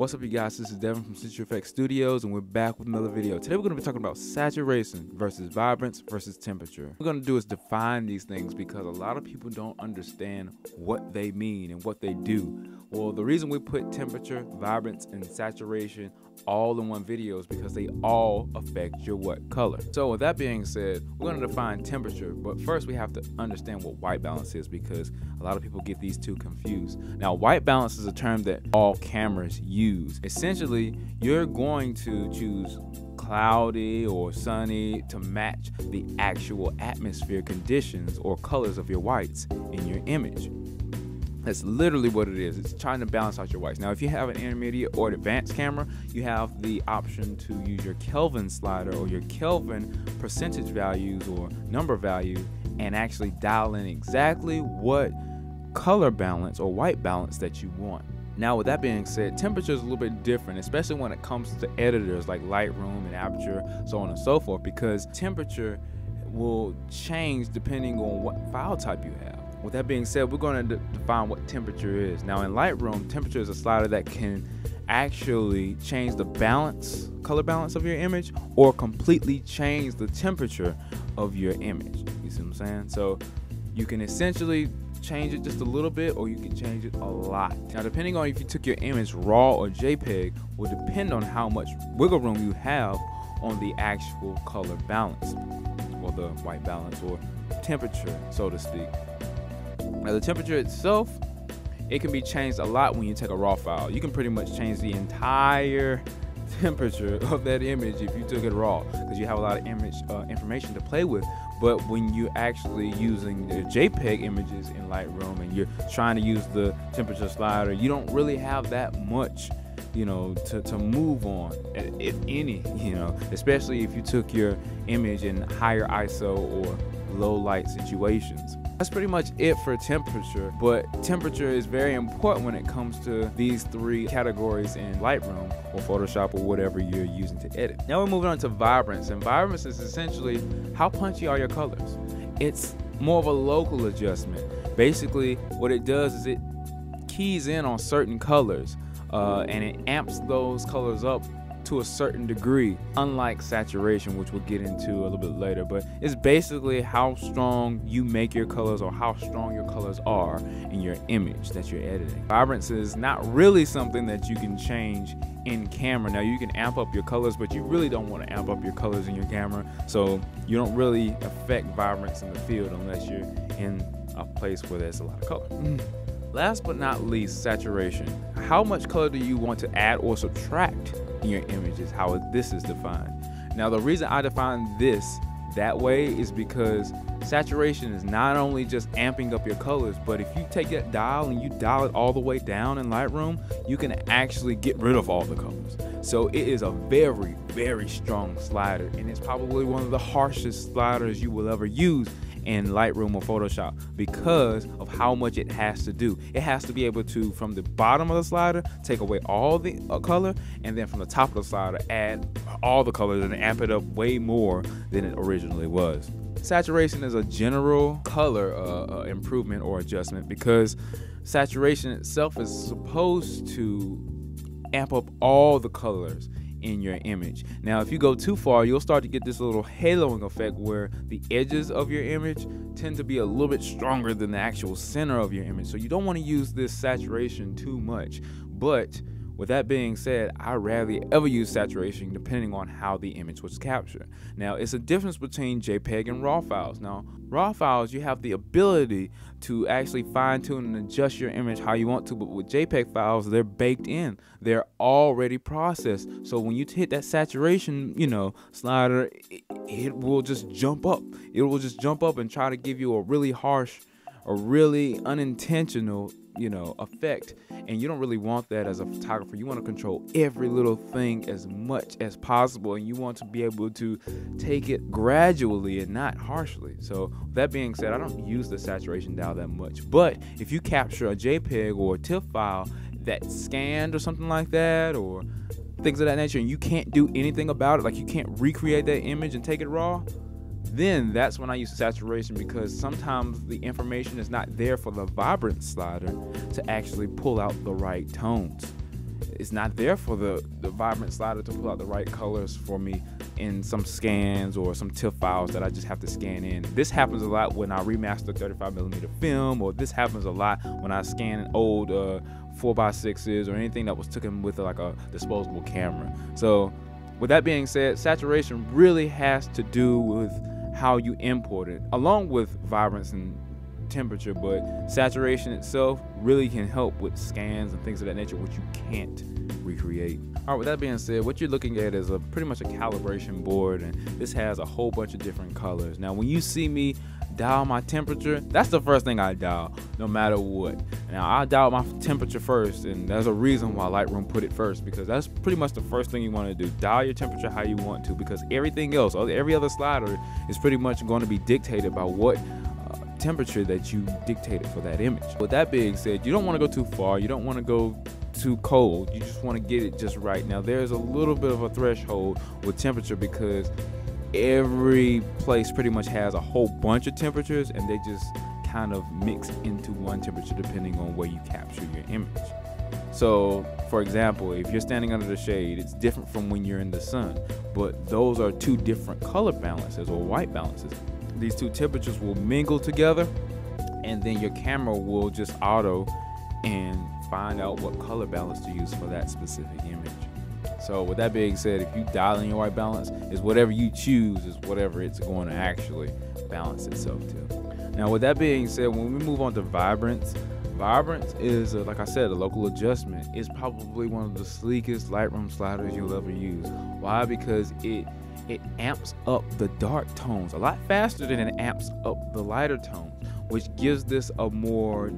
What's up, you guys? This is Devin from Century Effects Studios, and we're back with another video. Today we're going to be talking about saturation versus vibrance versus temperature. What we're going to do is define these things because a lot of people don't understand what they mean and what they do. Well, the reason we put temperature, vibrance, and saturation all in one video is because they all affect your what color. So with that being said, we're going to define temperature, but first we have to understand what white balance is because a lot of people get these two confused. Now, white balance is a term that all cameras use. Essentially, you're going to choose cloudy or sunny to match the actual atmosphere conditions or colors of your whites in your image. That's literally what it is. It's trying to balance out your whites. Now, if you have an intermediate or advanced camera, you have the option to use your Kelvin slider or your Kelvin percentage values or number value and actually dial in exactly what color balance or white balance that you want. Now, with that being said, temperature is a little bit different, especially when it comes to editors like Lightroom and Aperture, so on and so forth, because temperature will change depending on what file type you have. With that being said, we're going to define what temperature is. Now, in Lightroom, temperature is a slider that can actually change the balance, color balance of your image, or completely change the temperature of your image. You see what I'm saying? So you can essentially change it just a little bit, or you can change it a lot. Now, depending on if you took your image raw or JPEG, will depend on how much wiggle room you have on the actual color balance, or the white balance, or temperature, so to speak. Now, the temperature itself, it can be changed a lot when you take a raw file. You can pretty much change the entire temperature of that image if you took it raw, because you have a lot of image information to play with. But when you're actually using the JPEG images in Lightroom and you're trying to use the temperature slider, you don't really have that much, you know, to move on, if any, you know, especially if you took your image in higher ISO or low light situations. That's pretty much it for temperature, but temperature is very important when it comes to these three categories in Lightroom or Photoshop or whatever you're using to edit. Now we're moving on to vibrance, and vibrance is essentially how punchy are your colors. It's more of a local adjustment. Basically, what it does is it keys in on certain colors and it amps those colors up to a certain degree, unlike saturation, which we'll get into a little bit later. But it's basically how strong you make your colors or how strong your colors are in your image that you're editing. Vibrance is not really something that you can change in camera. Now, you can amp up your colors, but you really don't want to amp up your colors in your camera, so you don't really affect vibrance in the field unless you're in a place where there's a lot of color. Last but not least, saturation. How much color do you want to add or subtract in your image is how this is defined. Now, the reason I define this that way is because saturation is not only just amping up your colors, but if you take that dial and you dial it all the way down in Lightroom, you can actually get rid of all the colors. So it is a very, very strong slider, and it's probably one of the harshest sliders you will ever use in Lightroom or Photoshop because of how much it has to do. It has to be able to, from the bottom of the slider, take away all the color, and then from the top of the slider, add all the colors and amp it up way more than it originally was. Saturation is a general color improvement or adjustment because saturation itself is supposed to amp up all the colors in your image. Now, if you go too far, you'll start to get this little haloing effect where the edges of your image tend to be a little bit stronger than the actual center of your image. So you don't want to use this saturation too much. But with that being said, I rarely ever use saturation depending on how the image was captured. Now, it's a difference between JPEG and RAW files. Now, RAW files, you have the ability to actually fine-tune and adjust your image how you want to, but with JPEG files, they're baked in. They're already processed. So when you hit that saturation, you know, slider, it will just jump up. It will just jump up and try to give you a really harsh, a really unintentional, you know, effect, and you don't really want that as a photographer. You want to control every little thing as much as possible, and you want to be able to take it gradually and not harshly. So that being said, I don't use the saturation dial that much, but if you capture a JPEG or a TIFF file that's scanned or something like that, or things of that nature, and you can't do anything about it, like you can't recreate that image and take it raw, then that's when I use saturation, because sometimes the information is not there for the vibrance slider to actually pull out the right tones. it's not there for the Vibrance slider to pull out the right colors for me in some scans or some TIFF files that I just have to scan in. This happens a lot when I remaster 35mm film, or this happens a lot when I scan old 4x6s or anything that was taken with like a disposable camera. So with that being said, saturation really has to do with how you import it, along with vibrance and temperature, but saturation itself really can help with scans and things of that nature, which you can't recreate. All right, with that being said, what you're looking at is pretty much a calibration board, and this has a whole bunch of different colors. Now, when you see me dial my temperature, that's the first thing I dial, no matter what. Now, I dial my temperature first, and there's a reason why Lightroom put it first, because that's pretty much the first thing you want to do. Dial your temperature how you want to, because everything else, every other slider is pretty much going to be dictated by what temperature that you dictated for that image. With that being said, you don't want to go too far, you don't want to go too cold, you just want to get it just right. Now, there's a little bit of a threshold with temperature because every place pretty much has a whole bunch of temperatures, and they just kind of mix into one temperature depending on where you capture your image. So for example, if you're standing under the shade, it's different from when you're in the sun, but those are two different color balances or white balances. These two temperatures will mingle together, and then your camera will just auto and find out what color balance to use for that specific image. So with that being said, if you dial in your white balance, is whatever you choose is whatever it's going to actually balance itself to. Now with that being said, when we move on to Vibrance, Vibrance is, like I said, a local adjustment. It's probably one of the sleekest Lightroom sliders you'll ever use. Why? Because it amps up the dark tones a lot faster than it amps up the lighter tones, which gives this a more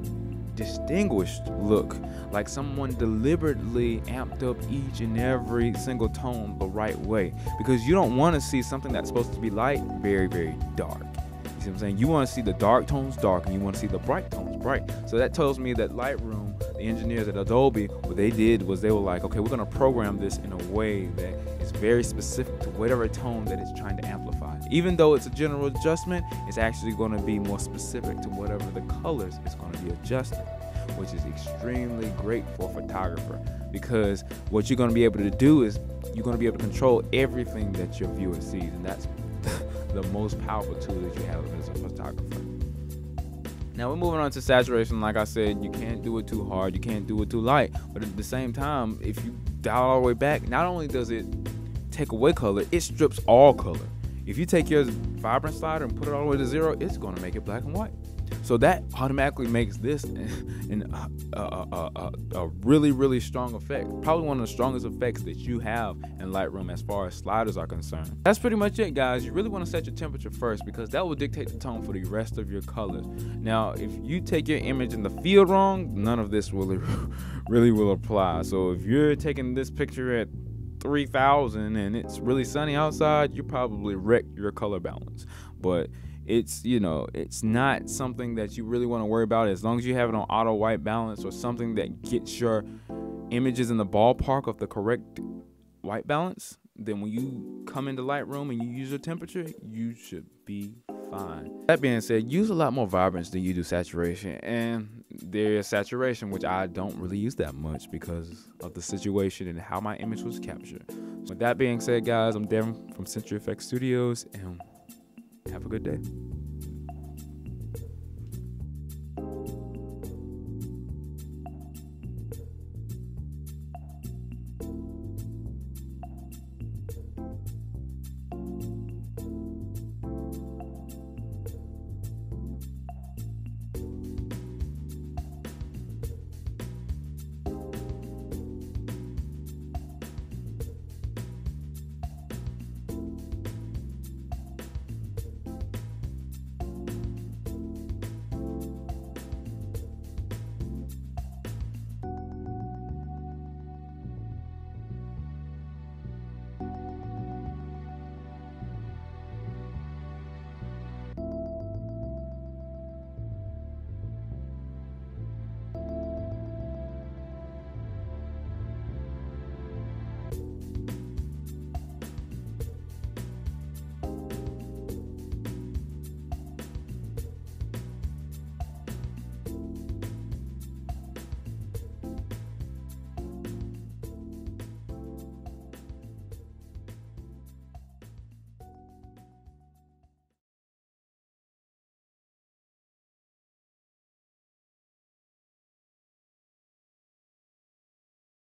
distinguished look, like someone deliberately amped up each and every single tone the right way, because you don't want to see something that's supposed to be light very, very dark. You see what I'm saying? You want to see the dark tones dark, and you want to see the bright tones bright. So that tells me that Lightroom, the engineers at Adobe, what they did was they were like, okay, we're going to program this in a way that is very specific to whatever tone that it's trying to amplify. Even though it's a general adjustment, it's actually going to be more specific to whatever the colors it's going to be adjusting, which is extremely great for a photographer, because what you're going to be able to do is you're going to be able to control everything that your viewer sees, and that's the most powerful tool that you have as a photographer. Now we're moving on to saturation. Like I said, you can't do it too hard, you can't do it too light, but at the same time, if you dial all the way back, not only does it take away color, it strips all color. If you take your Vibrance slider and put it all the way to 0, it's going to make it black and white. So that automatically makes this a really, really strong effect. Probably one of the strongest effects that you have in Lightroom as far as sliders are concerned. That's pretty much it, guys. You really want to set your temperature first, because that will dictate the tone for the rest of your colors. Now, if you take your image in the field wrong, none of this really will apply. So if you're taking this picture at 3000 and it's really sunny outside, you probably wreck your color balance. But it's, you know, it's not something that you really want to worry about, as long as you have it on auto white balance or something that gets your images in the ballpark of the correct white balance. Then when you come into Lightroom and you use your temperature, you should be fine. That being said, use a lot more vibrance than you do saturation, and there's saturation, which I don't really use that much because of the situation and how my image was captured. So with that being said, guys, I'm Devin from Century FX Studios, and have a good day.